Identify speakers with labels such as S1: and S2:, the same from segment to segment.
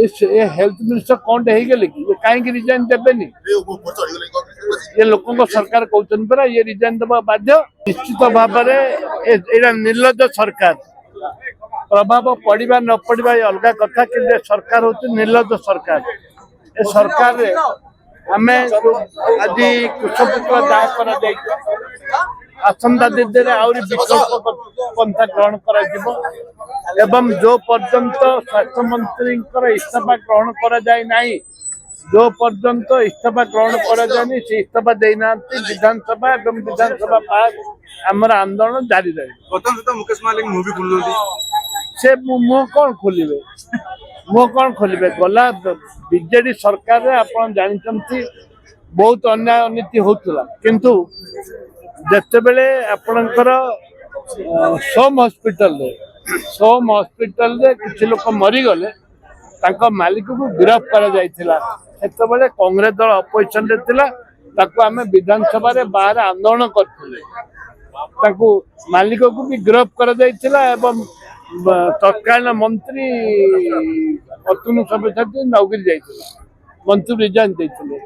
S1: ये health minister कौन है कि कहीं रिजाइन देवेनि ये लोक सरकार कहते परा ये रिजाइन देवा बाध्य निश्चित भाव में निर्लज सरकार प्रभाव पड़ा न पड़ा अलग कथा कि सरकार हूँ निर्लज सरकार ए सरकार आम आज कृषक दाह कर आसंता दिन आहरी विकल्प पंथा ग्रहण कर जो पर्यंत स्वास्थ्य मंत्री इस्तीफा ग्रहण कर जो पर्यंत इस्तीफा ग्रहण कर इस्तीफा देना विधानसभा एवं विधानसभा पास आमर आंदोलन जारी रहे
S2: मुकेश मालिक मुंह भी खुल
S1: से मुह कौन खोलिए मुह कौन खोलिए गला बीजेडी सरकार आप जानते बहुत अन्याय अनीति होता किंतु जितेबले आपणकर सोम हॉस्पिटल किसी लोक मरीगले मालिक को गिरफ्त कर कांग्रेस दल अपोजिशन आम विधानसभा बाहर आंदोलन करते मालिक को भी गिरफ्त कर तत्कालीन मंत्री अतुल सब्यसाची नौकरी जाइए मंत्री रिजाइन देते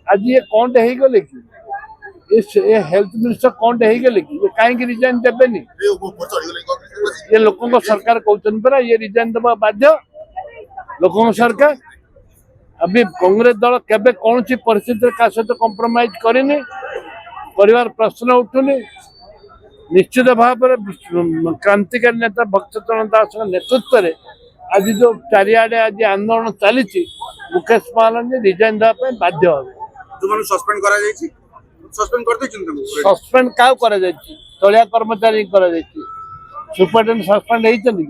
S1: आज ये कौन है कि ये हेल्थ मिनिस्टर कौन है कि कहीं रिजाइन देवेनि ये लोक सरकार कहते परा ये रिजाइन देवा बाध्य लोक सरकार अभी कांग्रेस दल केबे कौन सी परिस्थिति का सहित कंप्रोमाइज करनी कर प्रश्न उठुनी निश्चित भाव में क्रांतिकारी नेता भक्तचरण दास नेतृत्व में आज जो चारिआडे आज आंदोलन चली मुकेश महालन रिजाइन देवाई बाध्य हे सस्पेंड क्या तलिया कर्मचारी सुपरिटेडेंट सस्पेंड होती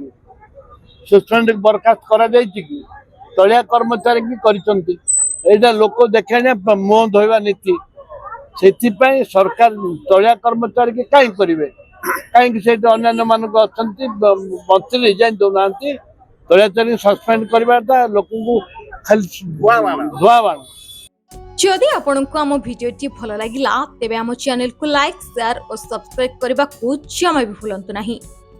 S1: सस्पेंड बर्खास्त कर तलिया कर्मचारी की लोक देखा मुह धोवा नीति से सरकार तलिया कर्मचारी की कहीं करेंगे कहीं अन्य मानक अच्छा मंत्री रिजाइन दौना तलिया सस्पेंड करवा लोक खाली धुआ बाण
S3: जदि आपंक आम भिडी भल लगा तेब आम चैनल को लाइक शेयर और सब्सक्राइब करने को जमा भी भूलु नहीं।